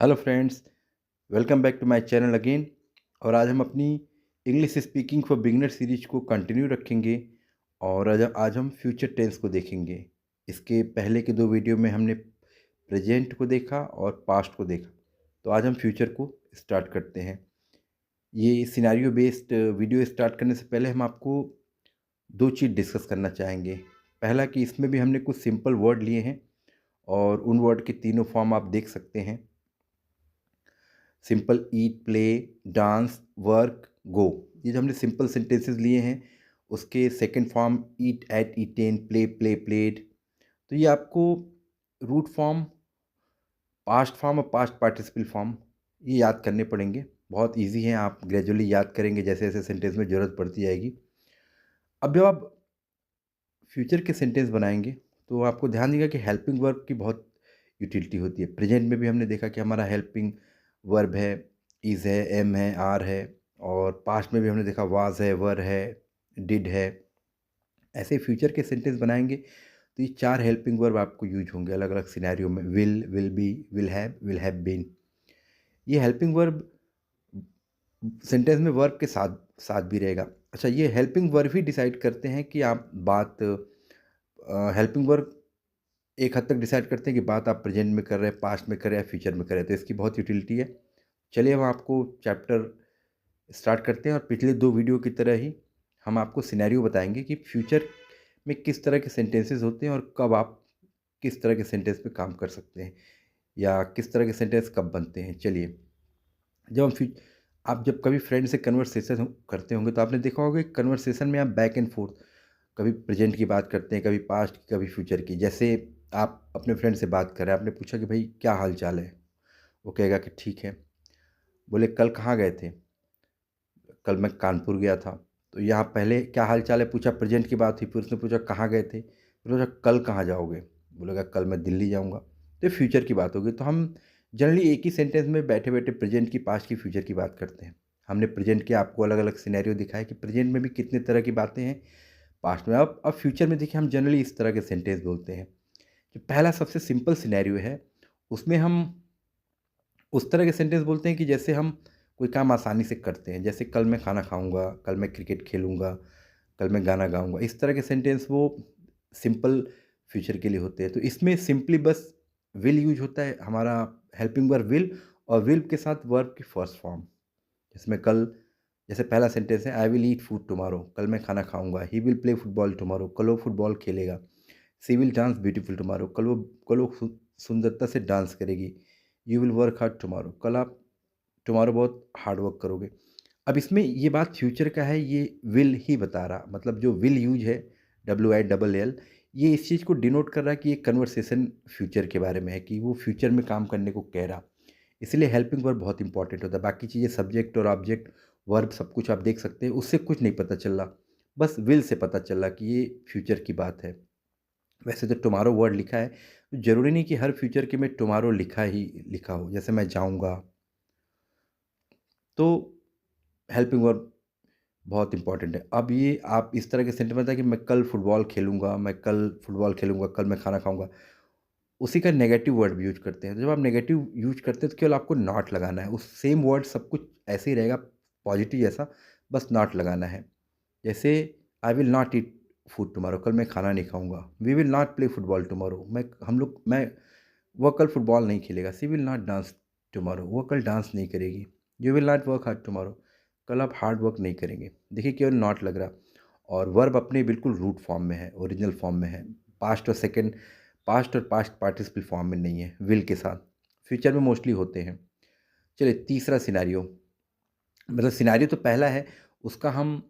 Hello friends, welcome back to my channel again. और आज हम अपनी English speaking for beginner series को कंटिन्यू रखेंगे। और आज हम फ्यूचर टेंस को देखेंगे। इसके पहले के दो वीडियो में हमने प्रेजेंट को देखा और पास्ट को देखा। तो आज हम फ्यूचर को स्टार्ट करते हैं। ये सिनेरियो बेस्ड वीडियो स्टार्ट करने से पहले हम आपको दो चीज़ डिस्कस करना चाहेंगे। पहला कि इसमें भी हमने कुछ सिंपल वर्ड लिए हैं और उन वर्ड के तीनों फॉर्म आप देख सकते हैं। Simple eat, play, dance, work, go. ये जो हमने सिंपल सेंटेंसेस लिए हैं उसके second form eat, ate, eaten, play, play, played. तो ये आपको रूट फॉर्म, पास्ट फॉर्म और पास्ट पार्टिसिपल फॉर्म ये याद करने पड़ेंगे। बहुत इजी हैं, आप ग्रेजुअली याद करेंगे जैसे जैसे सेंटेंस में ज़रूरत पड़ती जाएगी। अब जब आप फ्यूचर के सेंटेंस बनाएंगे तो आपको ध्यान देगा कि हेल्पिंग वर्ब की बहुत यूटिलिटी होती है। प्रेजेंट में भी हमने देखा कि हमारा हेल्पिंग वर्ब है, इज़ है, एम है, आर है। और पास्ट में भी हमने देखा वाज है, वर है, डिड है। ऐसे फ्यूचर के सेंटेंस बनाएंगे तो ये चार हेल्पिंग वर्ब आपको यूज होंगे अलग अलग सिनेरियो में। Will be, will have been. ये हेल्पिंग वर्ब सेंटेंस में वर्ब के साथ साथ भी रहेगा। अच्छा, ये हेल्पिंग वर्ब ही डिसाइड करते हैं कि आप बात, हेल्पिंग वर्ब एक हद तक डिसाइड करते हैं कि बात आप प्रेजेंट में कर रहे हैं, पास्ट में कर रहे हैं, फ्यूचर में कर रहे हैं। तो इसकी बहुत यूटिलिटी है। चलिए हम आपको चैप्टर स्टार्ट करते हैं और पिछले दो वीडियो की तरह ही हम आपको सिनेरियो बताएंगे कि फ्यूचर में किस तरह के सेंटेंसेस होते हैं और कब आप किस तरह के सेंटेंस पे काम कर सकते हैं या किस तरह के सेंटेंस कब बनते हैं। चलिए, जब हम फ्यू आप जब कभी फ्रेंड से कन्वर्सेशन करते होंगे तो आपने देखा होगा कि कन्वर्सेशन में आप बैक एंड फोर्थ, कभी प्रेजेंट की बात करते हैं, कभी पास्ट की, कभी फ्यूचर की। जैसे आप अपने फ्रेंड से बात कर रहे हैं, आपने पूछा कि भाई क्या हाल चाल है। वो कहेगा कि ठीक है। बोले कल कहाँ गए थे? कल मैं कानपुर गया था। तो यहाँ पहले क्या हाल चाल है पूछा, प्रेजेंट की बात हुई। फिर उसने पूछा कहाँ गए थे, फिर पूछा कल कहाँ जाओगे। बोलेगा कल मैं दिल्ली जाऊँगा। तो फ्यूचर की बात होगी। तो हम जनरली एक ही सेंटेंस में बैठे बैठे प्रेजेंट की, पास्ट की, फ्यूचर की बात करते हैं। हमने प्रेजेंट के आपको अलग अलग सिनेरियो दिखाया कि प्रेजेंट में भी कितने तरह की बातें हैं, पास्ट में। अब फ्यूचर में देखिए हम जनरली इस तरह के सेंटेंस बोलते हैं। जो पहला सबसे सिंपल सिनेरियो है उसमें हम उस तरह के सेंटेंस बोलते हैं कि जैसे हम कोई काम आसानी से करते हैं। जैसे कल मैं खाना खाऊंगा, कल मैं क्रिकेट खेलूंगा, कल मैं गाना गाऊंगा। इस तरह के सेंटेंस वो सिंपल फ्यूचर के लिए होते हैं। तो इसमें सिंपली बस विल यूज होता है, हमारा हेल्पिंग वर्ब विल, और विल के साथ वर्ब की फर्स्ट फॉर्म। जिसमें कल, जैसे पहला सेंटेंस है I will eat food tomorrow, कल मैं खाना खाऊंगा। He will play football tomorrow, कल वो फुटबॉल खेलेगा। सी विल डांस ब्यूटीफुल टुमारो, कल वो सुंदरता से डांस करेगी। You will work hard tomorrow, कल आप टुमारो बहुत हार्ड वर्क करोगे। अब इसमें ये बात फ्यूचर का है, ये विल ही बता रहा, मतलब जो विल यूज है, WILL, ये इस चीज़ को डिनोट कर रहा है कि ये कन्वर्सेशन फ्यूचर के बारे में है, कि वो फ्यूचर में काम करने को कह रहा। इसलिए हेल्पिंग वर्ब बहुत इंपॉर्टेंट होता है। बाकी चीज़ें सब्जेक्ट और ऑब्जेक्ट, वर्ब सब कुछ आप देख सकते हैं, उससे कुछ नहीं पता चल रहा। बस विल से पता चल रहा कि ये फ्यूचर की बात है। वैसे तो टुमारो वर्ड लिखा है, तो ज़रूरी नहीं कि हर फ्यूचर के में टुमारो लिखा ही लिखा हो। जैसे मैं जाऊँगा, तो हेल्पिंग वर्ब बहुत इंपॉर्टेंट है। अब ये आप इस तरह के सेंटेंस में था कि मैं कल फुटबॉल खेलूँगा, मैं कल फुटबॉल खेलूँगा, कल मैं खाना खाऊँगा। उसी का नेगेटिव वर्ड भी यूज़ करते हैं। तो जब आप नेगेटिव यूज़ करते हैं तो केवल आपको नॉट लगाना है। उस सेम वर्ड सब कुछ ऐसे ही रहेगा, पॉजिटिव जैसा, बस नॉट लगाना है। जैसे I will not eat food tomorrow, कल मैं खाना नहीं खाऊँगा। We will not play football tomorrow, मैं वह कल फुटबॉल नहीं खेलेगा। She will not dance tomorrow, वो कल डांस नहीं करेगी। You will not work hard tomorrow, कल आप हार्ड वर्क नहीं करेंगे। देखिए केवल नॉट लग रहा। और वर्ब अपने बिल्कुल रूट फॉर्म में है, ओरिजिनल फॉर्म में है। पास्ट और पास्ट पार्टिसिपल फॉर्म में नहीं है विल के साथ। फ्यूचर में मोस्टली होते हैं। चलिए तीसरा सिनारियो, मतलब सिनारियो तो पहला है, उसका हम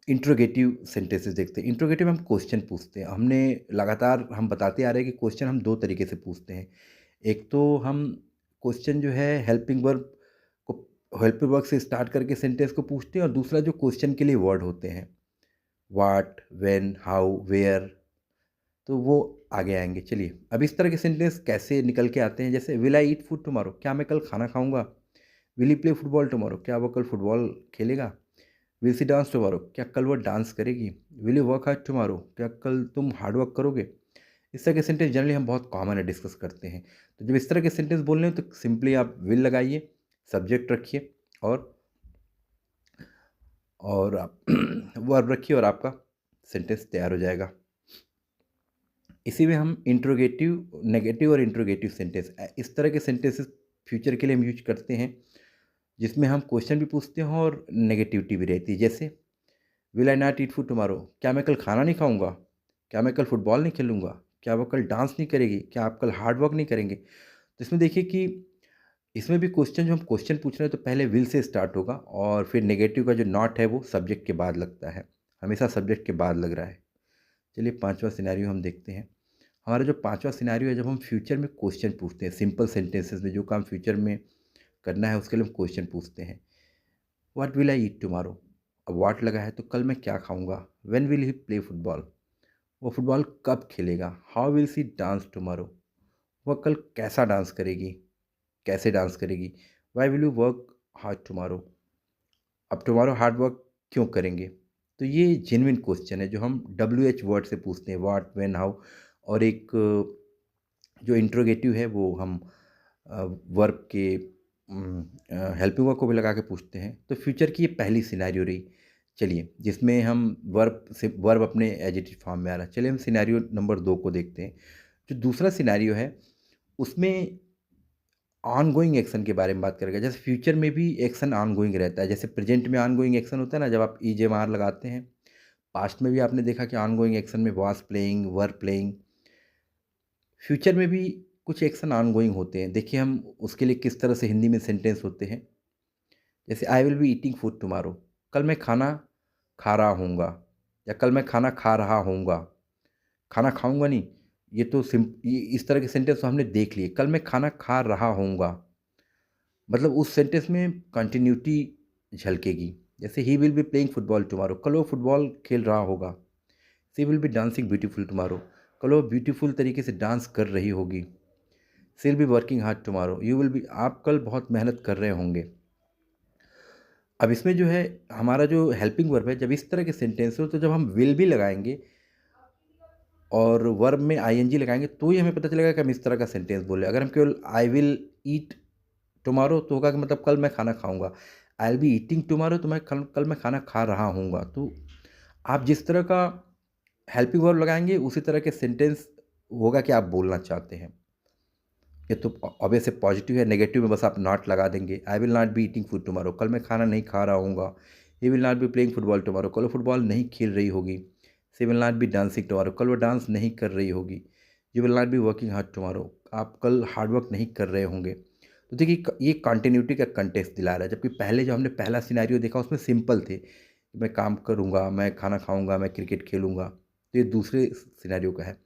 इंट्रोगेटिव सेंटेंसेस देखते हैं। इंट्रोगेटिव में हम क्वेश्चन पूछते हैं। हमने लगातार हम बताते आ रहे हैं कि क्वेश्चन हम दो तरीके से पूछते हैं। एक तो हम क्वेश्चन जो है को हेल्पिंग वर्ब से स्टार्ट करके सेंटेंस को पूछते हैं, और दूसरा जो क्वेश्चन के लिए वर्ड होते हैं, व्हाट, व्हेन, हाउ, वेयर, तो वो आगे आएंगे। चलिए अब इस तरह के सेंटेंस कैसे निकल के आते हैं। जैसे will I eat food tomorrow, क्या मैं कल खाना खाऊंगा। Will he play football tomorrow, क्या वो कल फुटबॉल खेलेगा। विल सी डांस टुमारो, क्या कल वो डांस करेगी। Will you work hard tomorrow, क्या कल तुम हार्ड वर्क करोगे। इस तरह के सेंटेंस जनरली हम बहुत कॉमन है डिस्कस करते हैं। तो जब इस तरह के सेंटेंस बोल रहे हो तो सिंपली आप विल लगाइए, सब्जेक्ट रखिए और आप वर्ब रखिए और आपका सेंटेंस तैयार हो जाएगा। इसी में हम इंट्रोगेटिव, नेगेटिव और इंट्रोगेटिव सेंटेंस इस तरह के सेंटेंसेस फ्यूचर के लिए हम यूज करते हैं, जिसमें हम क्वेश्चन भी पूछते हैं और नेगेटिविटी भी रहती है। जैसे will I not eat food tomorrow, क्या मैं कल खाना नहीं खाऊंगा? क्या मैं कल फुटबॉल नहीं खेलूंगा? क्या वो कल डांस नहीं करेगी? क्या आप कल हार्ड वर्क नहीं करेंगे? तो इसमें देखिए कि इसमें भी क्वेश्चन, जो हम क्वेश्चन पूछ रहे हैं तो पहले विल से स्टार्ट होगा और फिर नेगेटिव का जो नॉट है वो सब्जेक्ट के बाद लगता है, हमेशा सब्जेक्ट के बाद लग रहा है। चलिए पांचवा सिनेरियो हम देखते हैं। हमारा जो पांचवा सिनेरियो है, जब हम फ्यूचर में क्वेश्चन पूछते हैं, सिंपल सेंटेंसेस में जो काम फ्यूचर में करना है उसके लिए हम क्वेश्चन पूछते हैं। What will I eat tomorrow, अब व्हाट लगा है तो कल मैं क्या खाऊंगा। When will he play football, वो फुटबॉल कब खेलेगा। How will she dance tomorrow, वह कल कैसा डांस करेगी, कैसे डांस करेगी। Why will you work hard tomorrow, अब टुमारो हार्ड वर्क क्यों करेंगे। तो ये जेन्युइन क्वेश्चन है जो हम WH वर्ड से पूछते हैं, व्हाट, व्हेन, हाउ। और एक जो इंट्रोगेटिव है वो हम वर्ब के हेल्पिंग वर्ब को भी लगा के पूछते हैं। तो फ्यूचर की ये पहली सिनेरियो रही। चलिए, जिसमें हम वर्ब से वर्ब अपने एडजेक्टिव फॉर्म में आ रहा है। चलिए हम सिनेरियो नंबर 2 को देखते हैं। जो दूसरा सिनेरियो है उसमें ऑन गोइंग एक्शन के बारे में बात करेगा। जैसे फ्यूचर में भी एक्शन ऑन गोइंग रहता है, जैसे प्रेजेंट में ऑन गोइंग एक्शन होता है ना, जब आप EJMR लगाते हैं। पास्ट में भी आपने देखा कि ऑन गोइंग एक्शन में was playing, were playing. Future में भी कुछ एक्शन ऑन गोइंग होते हैं। देखिए हम उसके लिए किस तरह से हिंदी में सेंटेंस होते हैं। जैसे I will be eating food tomorrow, कल मैं खाना खा रहा हूँगा, या कल मैं खाना खा रहा हूँगा। खाना खाऊंगा नहीं, ये तो ये इस तरह के सेंटेंस तो हमने देख लिए। कल मैं खाना खा रहा हूँगा, मतलब उस सेंटेंस में कंटिन्यूटी झलकेगी। जैसे he will be playing football tomorrow, कल वो फुटबॉल खेल रहा होगा। She will be dancing beautiful tomorrow, कल वो ब्यूटीफुल तरीके से डांस कर रही होगी। She will be working hard tomorrow, you will be, आप कल बहुत मेहनत कर रहे होंगे। अब इसमें जो है हमारा जो हेल्पिंग वर्ब है, जब इस तरह के सेंटेंस हो तो जब हम विल भी लगाएंगे और वर्ब में ING लगाएंगे तो ही हमें पता चलेगा कि हम इस तरह का सेंटेंस बोले। अगर हम केवल आई विल ईट टुमारो तो होगा कि मतलब कल मैं खाना खाऊंगा। I will be eating tomorrow तो मैं कल मैं खाना खा रहा हूँगा। तो आप जिस तरह का हेल्पिंग वर्ब लगाएंगे उसी तरह के सेंटेंस होगा कि आप बोलना चाहते हैं। ये तो ऑब्वियस है, पॉजिटिव है। नेगेटिव में बस आप नॉट लगा देंगे। I will not be eating food tomorrow, कल मैं खाना नहीं खा रहा हूँगा। He will not be playing football tomorrow, कल वो फुटबॉल नहीं खेल रही होगी। She will not be dancing tomorrow, कल वो डांस नहीं कर रही होगी। You will not be working hard tomorrow, आप कल हार्ड वर्क नहीं कर रहे होंगे। तो देखिए ये कॉन्टिन्यूटी का कंटेक्स्ट दिला रहा है। जबकि पहले जो हमने पहला सिनेरियो देखा उसमें सिंपल थे, मैं काम करूँगा, मैं खाना खाऊँगा, मैं क्रिकेट खेलूँगा। तो ये दूसरे सिनेरियो का है।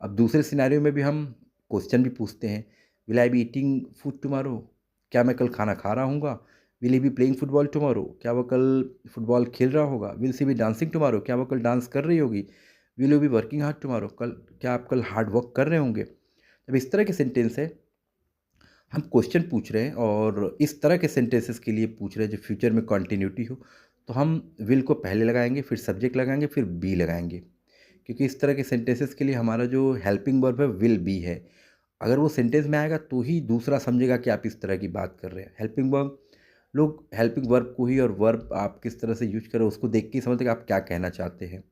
अब दूसरे सिनेरियो में भी हम क्वेश्चन भी पूछते हैं। Will I be eating food tomorrow, क्या मैं कल खाना खा रहा हूँगा। Will he be playing football tomorrow, क्या वो कल फुटबॉल खेल रहा होगा। Will she be dancing tomorrow, क्या वो कल डांस कर रही होगी। Will you be working hard tomorrow, कल क्या आप कल हार्ड वर्क कर रहे होंगे। जब इस तरह के सेंटेंस है, हम क्वेश्चन पूछ रहे हैं और इस तरह के सेंटेंसेस के लिए पूछ रहे हैं जो फ्यूचर में कंटिन्यूटी हो, तो हम विल को पहले लगाएंगे, फिर सब्जेक्ट लगाएंगे, फिर बी लगाएंगे। क्योंकि इस तरह के सेंटेंसेस के लिए हमारा जो हेल्पिंग वर्ब है विल बी है। अगर वो सेंटेंस में आएगा तो ही दूसरा समझेगा कि आप इस तरह की बात कर रहे हैं। हेल्पिंग वर्ब, लोग हेल्पिंग वर्ब को ही और वर्ब आप किस तरह से यूज करें उसको देख के ही समझते हैं कि आप क्या कहना चाहते हैं।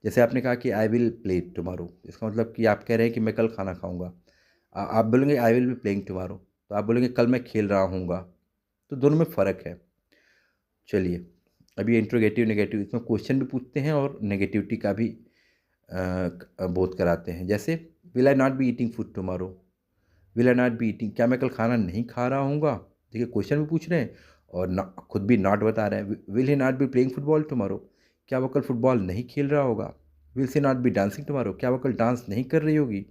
जैसे आपने कहा कि आई विल प्ले टुमारो, इसका मतलब कि आप कह रहे हैं कि मैं कल खाना खाऊंगा। आप बोलेंगे I will be playing tomorrow, तो आप बोलेंगे कल मैं खेल रहा हूँगा। तो दोनों में फ़र्क है। चलिए, अभी इंट्रोगेटिव नेगेटिव, इसमें क्वेश्चन भी पूछते हैं और नेगेटिविटी का भी बोध कराते हैं। जैसे will I not be eating food tomorrow, will I not be eating, क्या मैं कल खाना नहीं खा रहा हूँगा। देखिए क्वेश्चन भी पूछ रहे हैं और खुद भी नॉट बता रहे हैं। Will he not be playing football tomorrow, क्या वो कल फुटबॉल नहीं खेल रहा होगा। Will she not be dancing tomorrow, क्या वो कल डांस नहीं कर रही होगी।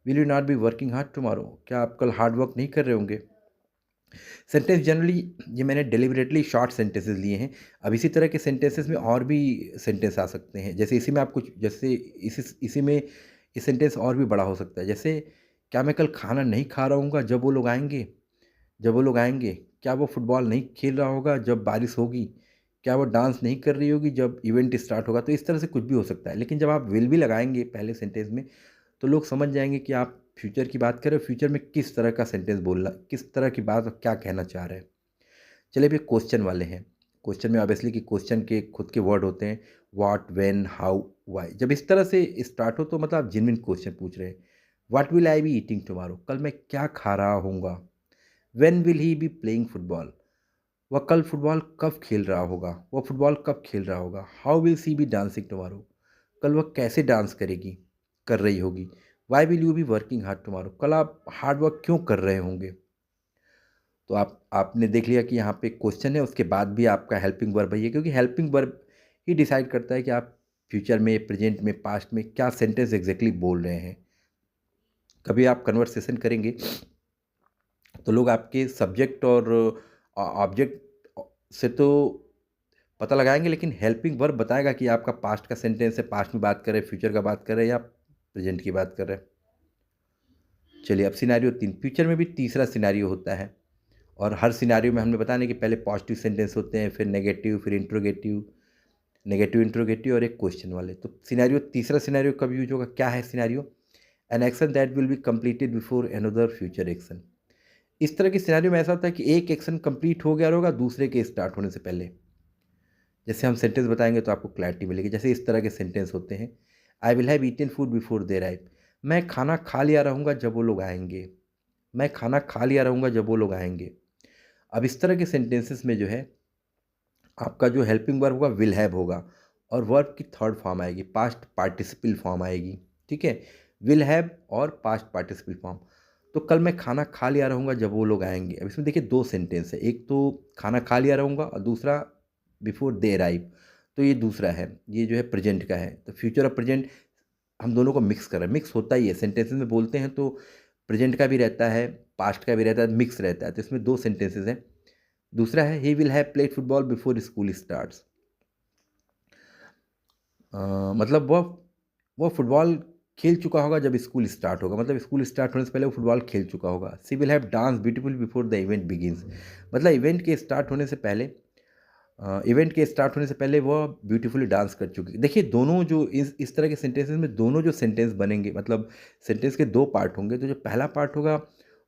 Will you not be working hard tomorrow, क्या आप कल हार्ड वर्क नहीं कर रहे होंगे। सेंटेंस जनरली ये मैंने डेलिबरेटली शॉर्ट सेंटेंसेस लिए हैं। अब इसी तरह के सेंटेंसेस में और भी सेंटेंस आ सकते हैं। जैसे इसी में आप कुछ, जैसे इसी में ये सेंटेंस और भी बड़ा हो सकता है। जैसे क्या मैं कल खाना नहीं खा रहा हूँगा जब वो लोग आएंगे। जब वो लोग आएंगे, क्या वो फुटबॉल नहीं खेल रहा होगा जब बारिश होगी। क्या वो डांस नहीं कर रही होगी जब इवेंट स्टार्ट होगा। तो इस तरह से कुछ भी हो सकता है। लेकिन जब आप विल भी लगाएंगे पहले सेंटेंस में, तो लोग समझ जाएंगे कि आप फ्यूचर की बात कर रहे हो, फ्यूचर में किस तरह का सेंटेंस बोलना, किस तरह की बात और क्या कहना चाह रहे हैं। चलिए अभी क्वेश्चन वाले हैं। क्वेश्चन में ऑब्वियसली कि क्वेश्चन के खुद के वर्ड होते हैं, व्हाट, व्हेन, हाउ, व्हाई। जब इस तरह से स्टार्ट हो तो मतलब आप जेन्युइन क्वेश्चन पूछ रहे हैं। What will I be eating tomorrow, कल मैं क्या खा रहा हूँगा। When will he be playing football, वह कल फुटबॉल कब खेल रहा होगा, वह फुटबॉल कब खेल रहा होगा। How will she be dancing tomorrow, कल वह कैसे डांस करेगी, कर रही होगी। Why will you be working hard tomorrow, कल आप हार्ड वर्क क्यों कर रहे होंगे। तो आपने देख लिया कि यहाँ पे क्वेश्चन है, उसके बाद भी आपका हेल्पिंग वर्ब है, क्योंकि हेल्पिंग वर्ब ही डिसाइड करता है कि आप फ्यूचर में, प्रेजेंट में, पास्ट में क्या सेंटेंस एग्जैक्टली बोल रहे हैं। कभी आप कन्वर्सेशन करेंगे तो लोग आपके सब्जेक्ट और ऑब्जेक्ट से तो पता लगाएंगे, लेकिन हेल्पिंग वर्ब बताएगा कि आपका पास्ट का सेंटेंस है, पास्ट में बात कर रहे हैं, फ्यूचर का बात कर रहे हैं, या प्रेजेंट की बात कर रहे हैं। चलिए अब सिनारियो 3, फ्यूचर में भी तीसरा सिनारियो होता है, और हर सिनारियो में हमने बताने कि पहले पॉजिटिव सेंटेंस होते हैं, फिर नेगेटिव, फिर इंट्रोगेटिव, नेगेटिव इंट्रोगेटिव, और एक क्वेश्चन वाले। तो सिनारियो, तीसरा सिनारियो कब यूज होगा, क्या है scenario. N action that will be completed before another future action. इस तरह की सिनारियो में ऐसा होता है कि एक एक्शन कंप्लीट हो गया होगा दूसरे के स्टार्ट होने से पहले। जैसे हम सेंटेंस बताएंगे तो आपको क्लैरिटी मिलेगी। जैसे इस तरह के सेंटेंस होते हैं, I will have eaten food before there arrive, मैं खाना खा लिया रहूँगा जब वो लोग आएंगे। मैं खाना खा लिया रहूँगा जब वो लोग आएंगे। अब इस तरह के सेंटेंसेस में जो है, आपका जो हेल्पिंग वर्ब होगा विल हैव होगा, और वर्ब की थर्ड फॉर्म आएगी, पास्ट पार्टिसिपल फॉर्म आएगी। ठीक है, विल हैव और पास्ट पार्टिसिपल फॉर्म। तो कल मैं खाना खा लिया रहूँगा जब वो लोग आएंगे। अब इसमें देखिए दो सेंटेंस है, एक तो खाना खा लिया रहूँगा और दूसरा बिफोर दे अराइव। तो ये दूसरा है, ये जो है प्रेजेंट का है। तो फ्यूचर और प्रेजेंट हम दोनों को मिक्स कर रहे हैं, मिक्स होता ही है सेंटेंसेस में बोलते हैं तो प्रेजेंट का भी रहता है, पास्ट का भी रहता है, मिक्स रहता है। तो इसमें दो सेंटेंसेस हैं। दूसरा है, ही will have played football before school starts. मतलब वह फुटबॉल खेल चुका होगा जब स्कूल स्टार्ट होगा, मतलब स्कूल स्टार्ट होने से पहले वो फुटबॉल खेल चुका होगा। She will have dance beautiful before the event begins, मतलब इवेंट के स्टार्ट होने से पहले, इवेंट के स्टार्ट होने से पहले वह ब्यूटीफुली डांस कर चुकी। देखिए दोनों जो इस तरह के सेंटेंसेस में दोनों जो सेंटेंस बनेंगे, मतलब सेंटेंस के दो पार्ट होंगे। तो जो पहला पार्ट होगा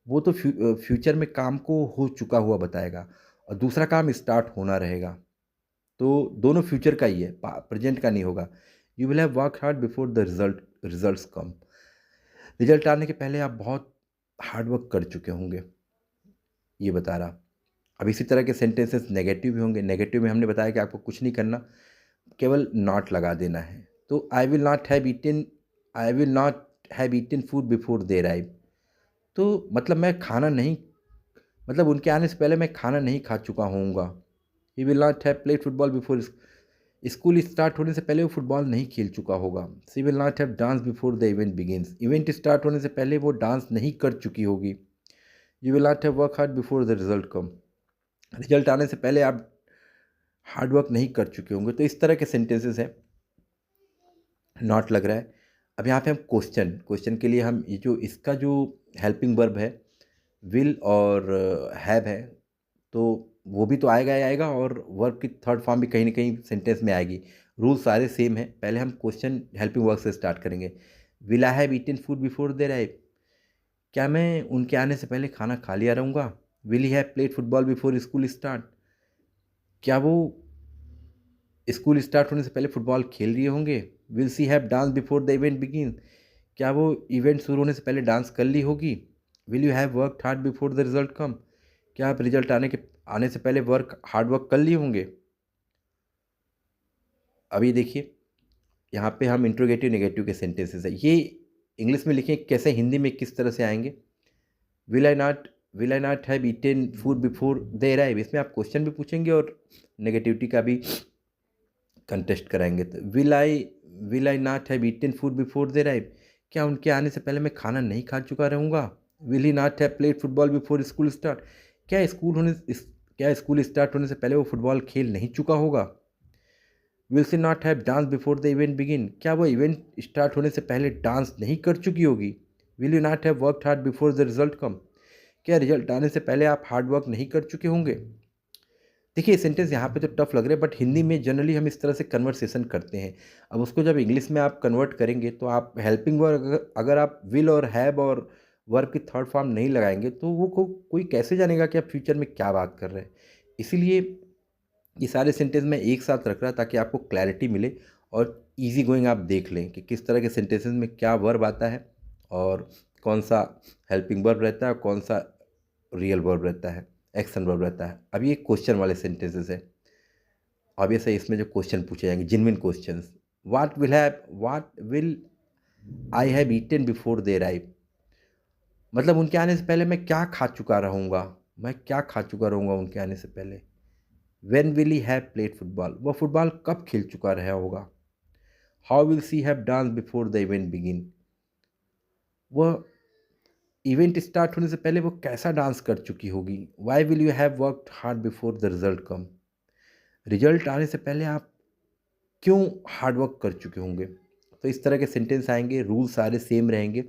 वो तो फ्यूचर में काम को हो चुका हुआ बताएगा, और दूसरा काम स्टार्ट होना रहेगा। तो दोनों फ्यूचर का ही है, प्रेजेंट का नहीं होगा। You will have work hard before the results come, result आने के पहले आप बहुत हार्ड वर्क कर चुके होंगे, ये बता रहा। अब इसी तरह के सेंटेंसेस नेगेटिव भी होंगे। नेगेटिव में हमने बताया कि आपको कुछ नहीं करना, केवल नॉट लगा देना है। तो I will not have eaten food before they arrive. तो मतलब मैं खाना नहीं, मतलब उनके आने से पहले मैं खाना नहीं खा चुका होऊंगा। He will not have played football before, school start होने से पहले वो फुटबॉल नहीं खेल चुका होगा। She will not have dance before the event begins, event start होने से पहले वो डांस नहीं कर चुकी होगी। You will not have work hard before the result come, result आने से पहले आप हार्ड वर्क नहीं कर चुके होंगे। तो इस तरह के सेंटेंसेस हैं, नॉट लग रहा है। अब यहाँ पे हम क्वेश्चन के लिए हम ये जो इसका जो हेल्पिंग वर्ब है विल और हैव है, तो वो भी तो आएगा ही आएगा, और वर्ब की थर्ड फॉर्म भी कहीं ना कहीं सेंटेंस में आएगी। रूल सारे सेम है। पहले हम क्वेश्चन हेल्पिंग वर्ब से स्टार्ट करेंगे। Will I have eaten food before there arrive, क्या मैं उनके आने से पहले खाना खा लिया रहूँगा। Will he have played football before school start, क्या वो स्कूल स्टार्ट होने से पहले फुटबॉल खेल रहे होंगे। Will she have dance before the event begin, क्या वो इवेंट शुरू होने से पहले डांस कर ली होगी। Will you have work hard before the result come, क्या आप रिजल्ट आने से पहले हार्ड वर्क कर लिए होंगे। अभी देखिए यहाँ पे हम इंट्रोगेटिव नेगेटिव के सेंटेंसेस है, ये इंग्लिश में लिखें कैसे, हिंदी में किस तरह से आएंगे। Will I not will I not have eaten food before they arrive, इसमें आप क्वेश्चन भी पूछेंगे और नेगेटिविटी का भी कंटेस्ट कराएंगे। तो will I not have eaten food before they arrive, क्या उनके आने से पहले मैं खाना नहीं खा चुका रहूँगा। Will he not have played football before school start, क्या स्कूल स्टार्ट होने से पहले वो फुटबॉल खेल नहीं चुका होगा। Will she not have dance before the event begin, क्या वो इवेंट स्टार्ट होने से पहले डांस नहीं कर चुकी होगी। Will you not have worked hard before the result come, क्या रिजल्ट आने से पहले आप हार्ड वर्क नहीं कर चुके होंगे। देखिए सेंटेंस यहाँ पे तो टफ लग रहे हैं, बट हिंदी में जनरली हम इस तरह से कन्वर्सेशन करते हैं। अब उसको जब इंग्लिश में आप कन्वर्ट करेंगे तो आप हेल्पिंग वर्ब अगर अगर आप विल और हैव और वर्ब की थर्ड फॉर्म नहीं लगाएंगे तो वो कोई कैसे जानेगा कि आप फ्यूचर में क्या बात कर रहे हैं। इसीलिए ये सारे सेंटेंस मैं एक साथ रख रहा ताकि आपको क्लैरिटी मिले और इजी गोइंग आप देख लें कि किस तरह के सेंटेंसेस में क्या वर्ब आता है और कौन सा हेल्पिंग वर्ब रहता है और कौन सा रियल वर्ब रहता है, एक्शन वर्ब रहता है। अब ये क्वेश्चन वाले सेंटेंसेस है। ऑब्वियस है इसमें जो क्वेश्चन पूछे जाएंगे जिनविन questions. What will I have eaten before they arrive, मतलब उनके आने से पहले मैं क्या खा चुका रहूँगा, मैं क्या खा चुका रहूँगा उनके आने से पहले। When will he have played football, वह फुटबॉल कब खेल चुका रहा होगा। How will she have dance before the event begin, वह इवेंट स्टार्ट होने से पहले वो कैसा डांस कर चुकी होगी। Why will you have worked hard before the result come, result आने से पहले आप क्यों हार्ड वर्क कर चुके होंगे। तो इस तरह के सेंटेंस आएंगे, रूल सारे सेम रहेंगे।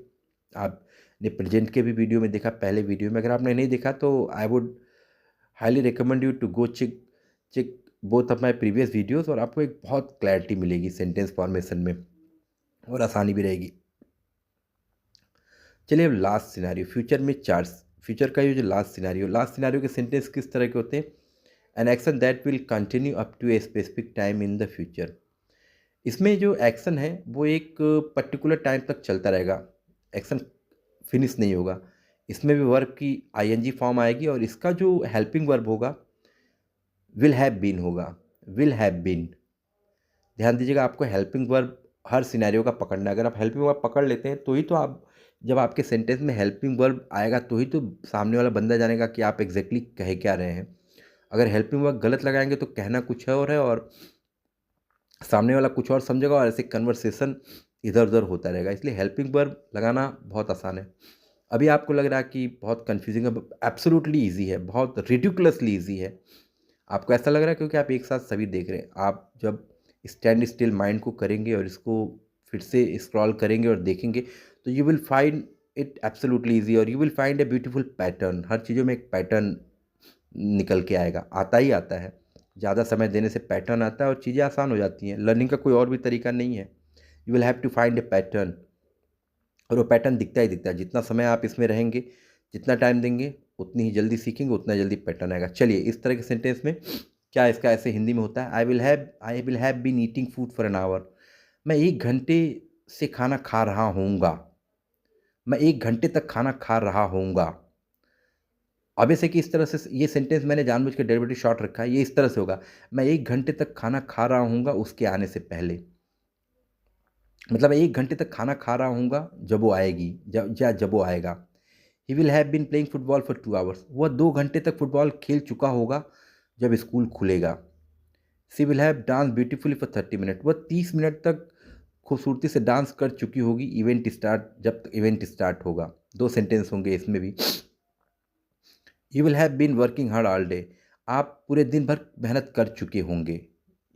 आपने प्रेजेंट के भी वीडियो में देखा, पहले वीडियो में, अगर आपने नहीं देखा तो I would highly recommend you to go check check both of my previous videos, और आपको एक बहुत क्लैरिटी मिलेगी सेंटेंस फॉर्मेशन में और आसानी भी रहेगी। चलिए अब लास्ट सिनारियो, फ्यूचर में चार्ज, फ्यूचर का ये जो लास्ट सिनारियो के सेंटेंस किस तरह के होते हैं। An action that will continue up to a specific time in the future, इसमें जो एक्शन है वो एक पर्टिकुलर टाइम तक चलता रहेगा, एक्शन फिनिश नहीं होगा। इसमें भी वर्ब की आईएनजी फॉर्म आएगी और इसका जो हेल्पिंग वर्ब होगा विल हैव बीन होगा, विल हैव बीन। ध्यान दीजिएगा, आपको हेल्पिंग वर्ब हर सिनेरियो का पकड़ना है। अगर आप हेल्पिंग वर्ब पकड़ लेते हैं तो ही तो आप, जब आपके सेंटेंस में हेल्पिंग वर्ब आएगा तो ही तो सामने वाला बंदा जानेगा कि आप एग्जैक्टली कह क्या रहे हैं। अगर हेल्पिंग वर्ब गलत लगाएंगे तो कहना कुछ और है और सामने वाला कुछ और समझेगा और ऐसे कन्वर्सेशन इधर उधर होता रहेगा। इसलिए हेल्पिंग वर्ब लगाना बहुत आसान है। अभी आपको लग रहा है कि बहुत कन्फ्यूजिंग है, एब्सोल्युटली ईजी है, बहुत रिडिकुलसली ईजी है। आपको ऐसा लग रहा है क्योंकि आप एक साथ सभी देख रहे हैं। आप जब स्टैंड स्टिल माइंड को करेंगे और इसको फिर से स्क्रॉल करेंगे और देखेंगे तो you will find it absolutely easy और you will find a beautiful pattern. हर चीज़ों में एक पैटर्न निकल के आएगा, आता ही आता है। ज़्यादा समय देने से पैटर्न आता है और चीज़ें आसान हो जाती हैं। लर्निंग का कोई और भी तरीका नहीं है। You will have to find a pattern, और वो पैटर्न दिखता ही दिखता है। जितना समय आप इसमें रहेंगे, जितना टाइम देंगे, उतनी ही जल्दी सीखेंगे, उतना जल्दी पैटर्न आएगा। चलिए इस तरह के सेंटेंस में क्या इसका ऐसे हिंदी में होता है। I will have been eating food for an hour, मैं 1 घंटे से खाना खा रहा होऊंगा, मैं 1 घंटे तक खाना खा रहा होऊंगा। अब ऐसे कि इस तरह से ये सेंटेंस मैंने जानबूझ के डेरिवेटिव शॉर्ट रखा है, ये इस तरह से होगा, मैं 1 घंटे तक खाना खा रहा होऊंगा उसके आने से पहले। मतलब 1 घंटे तक खाना खा रहा होऊंगा जब वो आएगी, जब वो आएगा। He will have been playing football for 2 hours, वह 2 घंटे तक फुटबॉल खेल चुका होगा जब स्कूल खुलेगा। She will have dance beautifully for 30 minute, वह 30 मिनट तक खूबसूरती से डांस कर चुकी होगी जब इवेंट स्टार्ट होगा। 2 सेंटेंस होंगे इसमें भी। You will have been working hard all day, आप पूरे दिन भर मेहनत कर चुके होंगे।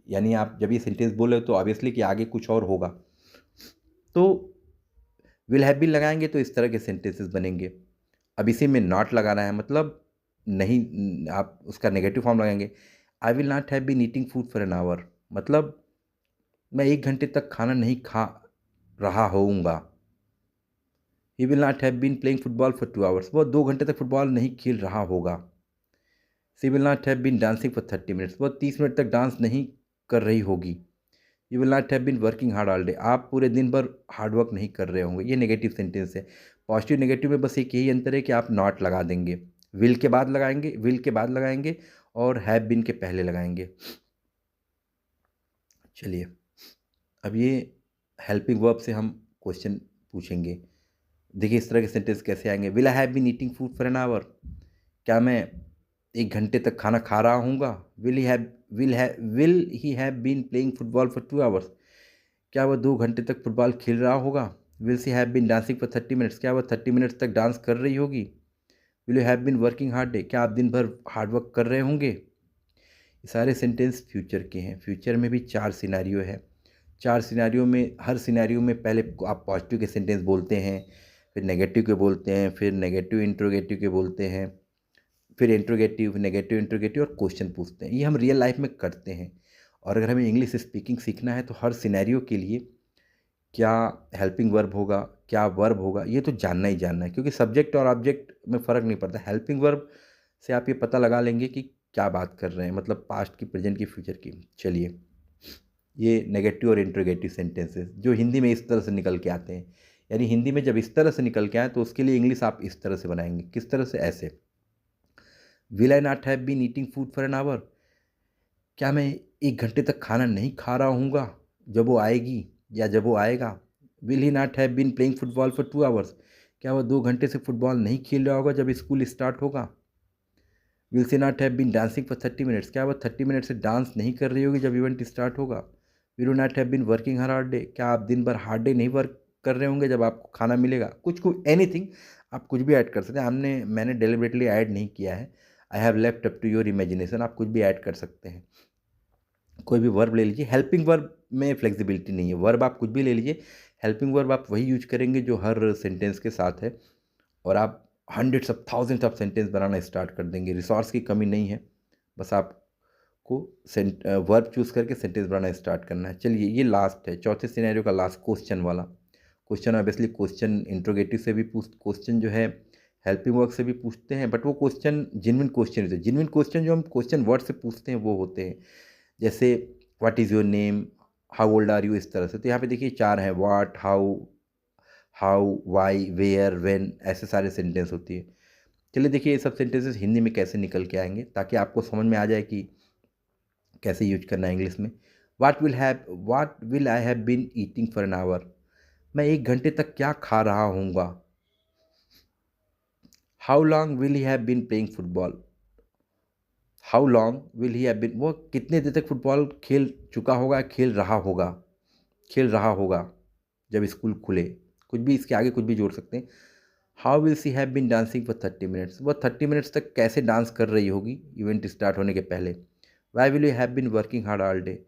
यानी आप जब ये सेंटेंस बोले तो ऑब्वियसली कि आगे कुछ और होगा, तो विल हैव बीन लगाएंगे तो इस तरह के सेंटेंसेस बनेंगे। अब इसी में नॉट लगाना है, मतलब नहीं, आप उसका नेगेटिव फॉर्म लगाएंगे। I will not have been eating food for an hour, मतलब मैं 1 घंटे तक खाना नहीं खा रहा होऊंगा। He will not have been playing football for 2 hours, वो 2 घंटे तक फुटबॉल नहीं खेल रहा होगा। She will not have been dancing for 30 minutes, वो 30 मिनट तक डांस नहीं कर रही होगी। You will not have been working hard all day, आप पूरे दिन भर हार्ड वर्क नहीं कर रहे होंगे। ये नेगेटिव सेंटेंस है। पॉजिटिव नेगेटिव में बस एक यही अंतर है कि आप नॉट लगा देंगे, विल के बाद लगाएंगे और हैव बीन के पहले लगाएंगे। चलिए अब ये हेल्पिंग वर्ब से हम क्वेश्चन पूछेंगे। देखिए इस तरह के सेंटेंस कैसे आएंगे। Will I have been eating food for an hour, क्या मैं 1 घंटे तक खाना खा रहा हूँगा। Will he have been playing football for 2 hours, क्या वह 2 घंटे तक फुटबॉल खेल रहा होगा। Will she have been dancing for 30 minutes, क्या वह 30 मिनट्स तक डांस कर रही होगी। Will you have been working hard day, क्या आप दिन भर हार्ड वर्क कर रहे होंगे। ये सारे सेंटेंस फ्यूचर के हैं। फ्यूचर में भी 4 सिनारियो है। 4 सिनारियो में हर सिनारियो में पहले आप पॉजिटिव के सेंटेंस बोलते हैं, फिर नेगेटिव के बोलते हैं, फिर नेगेटिव इंट्रोगेटिव के बोलते हैं, फिर इंट्रोगेटिव, नेगेटिव इंट्रोगेटिव और क्वेश्चन पूछते हैं। ये हम रियल लाइफ में करते हैं। और अगर हमें इंग्लिश स्पीकिंग सीखना है तो हर सिनेरियो के लिए क्या हेल्पिंग वर्ब होगा, क्या वर्ब होगा, ये तो जानना ही जानना है, क्योंकि सब्जेक्ट और ऑब्जेक्ट में फ़र्क नहीं पड़ता। हेल्पिंग वर्ब से आप ये पता लगा लेंगे कि क्या बात कर रहे हैं, मतलब पास्ट की, प्रेजेंट की, फ्यूचर की। चलिए, ये नेगेटिव और इंट्रोगेटिव सेंटेंसेस जो हिंदी में इस तरह से निकल के आते हैं, यानी हिंदी में जब इस तरह से निकल के आए तो उसके लिए इंग्लिश आप इस तरह से बनाएंगे। किस तरह से? ऐसे, will I not have been eating food for an hour, क्या मैं 1 घंटे तक खाना नहीं खा रहा हूँगा जब वो आएगी या जब वो आएगा। Will he not have been playing football for 2 hours, क्या वो 2 घंटे से फुटबॉल नहीं खेल रहा होगा जब स्कूल स्टार्ट होगा। Will she not have been dancing for 30 minutes, क्या वो 30 मिनट से डांस नहीं कर रही होगी जब इवेंट स्टार्ट होगा। Will you not have been working हर हार्ड डे, क्या आप दिन भर हार्ड डे नहीं वर्क कर रहे होंगे जब आपको खाना मिलेगा। कुछ एनीथिंग, आप कुछ भी ऐड कर सकते हैं। मैंने डेलिबरेटली ऐड नहीं किया है। I have left up to your imagination, आप कुछ भी ऐड कर सकते हैं। कोई भी वर्ब ले लीजिए, हेल्पिंग वर्ब में फ्लेक्सिबिलिटी नहीं है। वर्ब आप कुछ भी ले लीजिए, हेल्पिंग वर्ब आप वही यूज करेंगे जो हर सेंटेंस के साथ है, और आप hundreds of thousands of sentence banana start कर देंगे। रिसोर्स की कमी नहीं है, बस आपको वर्ब चूज़ करके सेंटेंस बनाना स्टार्ट करना है। चलिए, ये लास्ट है, चौथे सिनेरियो का लास्ट, क्वेश्चन वाला। क्वेश्चन ऑब्वियसली क्वेश्चन इंट्रोगेटिव से भी क्वेश्चन जो है हेल्पिंग वर्ब से भी पूछते हैं, बट वो क्वेश्चन जिनविन क्वेश्चन होते हैं। जिनविन क्वेश्चन जो हम क्वेश्चन वर्ड से पूछते हैं वो होते हैं, जैसे what is your name, how old are you, इस तरह से। तो यहाँ पे देखिए 4 हैं, what, how, why, where, when, ऐसे सारे सेंटेंस होती है। चलिए देखिए ये सब सेंटेंसेस हिंदी में कैसे निकल के आएंगे, ताकि आपको समझ में आ जाए कि कैसे यूज करना है इंग्लिश में। What will I have been eating for an hour, मैं 1 घंटे तक क्या खा रहा हूँगा। How long will he have been playing football, how long will he have been, वो कितने देर तक फुटबॉल खेल चुका होगा, खेल रहा होगा जब स्कूल खुले। कुछ भी इसके आगे कुछ भी जोड़ सकते हैं। How will she have been dancing for 30 minutes, वो 30 मिनट्स तक कैसे डांस कर रही होगी इवेंट स्टार्ट होने के पहले। Why will you have been working hard all day,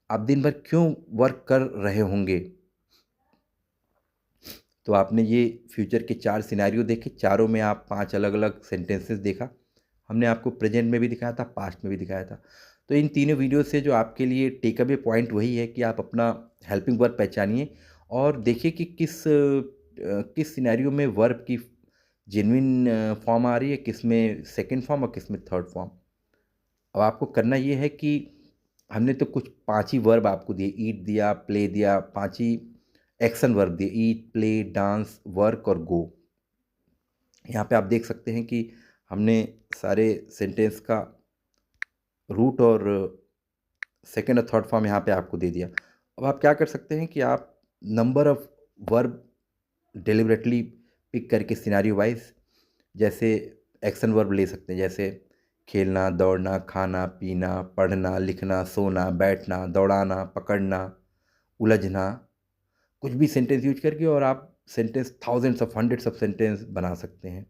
आप दिन भर क्यों वर्क कर रहे होंगे। तो आपने ये फ्यूचर के 4 सिनेरियो देखे, चारों में आप 5 अलग अलग सेंटेंसेस देखा। हमने आपको प्रेजेंट में भी दिखाया था, पास्ट में भी दिखाया था। तो इन तीनों वीडियो से जो आपके लिए टेक अवे पॉइंट वही है कि आप अपना हेल्पिंग वर्ब पहचानिए और देखिए कि किस सिनेरियो में वर्ब की जेन्युइन फॉर्म आ रही है, किस में सेकंड फॉर्म और किस में थर्ड फॉर्म। अब आपको करना ये है कि हमने तो कुछ 5 ही वर्ब आपको दिए, ईट दिया, प्ले दिया, 5 ही एक्शन वर्ब दिए, ईट, प्ले, डांस, वर्क और गो। यहाँ पे आप देख सकते हैं कि हमने सारे सेंटेंस का रूट और सेकंड और थर्ड फॉर्म यहाँ पे आपको दे दिया। अब आप क्या कर सकते हैं कि आप number of verb deliberately pick करके सिनेरियो वाइज, जैसे एक्शन वर्ब ले सकते हैं, जैसे खेलना, दौड़ना, खाना, पीना, पढ़ना, लिखना, सोना, बैठना, दौड़ाना, पकड़ना, उलझना, कुछ भी सेंटेंस यूज करके, और आप sentence thousands of, hundreds of sentence बना सकते हैं।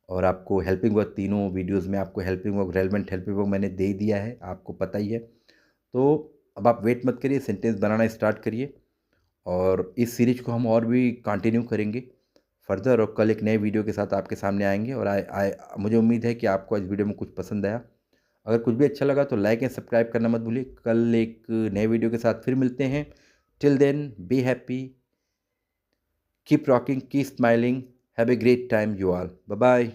और आपको हेल्पिंग वर्ब, तीनों वीडियोस में आपको helping verb, relevant helping verb मैंने दे दिया है, आपको पता ही है। तो अब आप वेट मत करिए, सेंटेंस बनाना स्टार्ट करिए, और इस सीरीज को हम और भी कंटिन्यू करेंगे फर्दर, और कल एक नए वीडियो के साथ आपके सामने आएंगे। और मुझे उम्मीद है कि आपको इस वीडियो में कुछ पसंद आया। अगर कुछ भी अच्छा लगा तो लाइक एंड सब्सक्राइब करना मत भूलिए। कल एक नए वीडियो के साथ फिर मिलते हैं। Till then, be happy, keep rocking, keep smiling, have a great time you all, bye bye.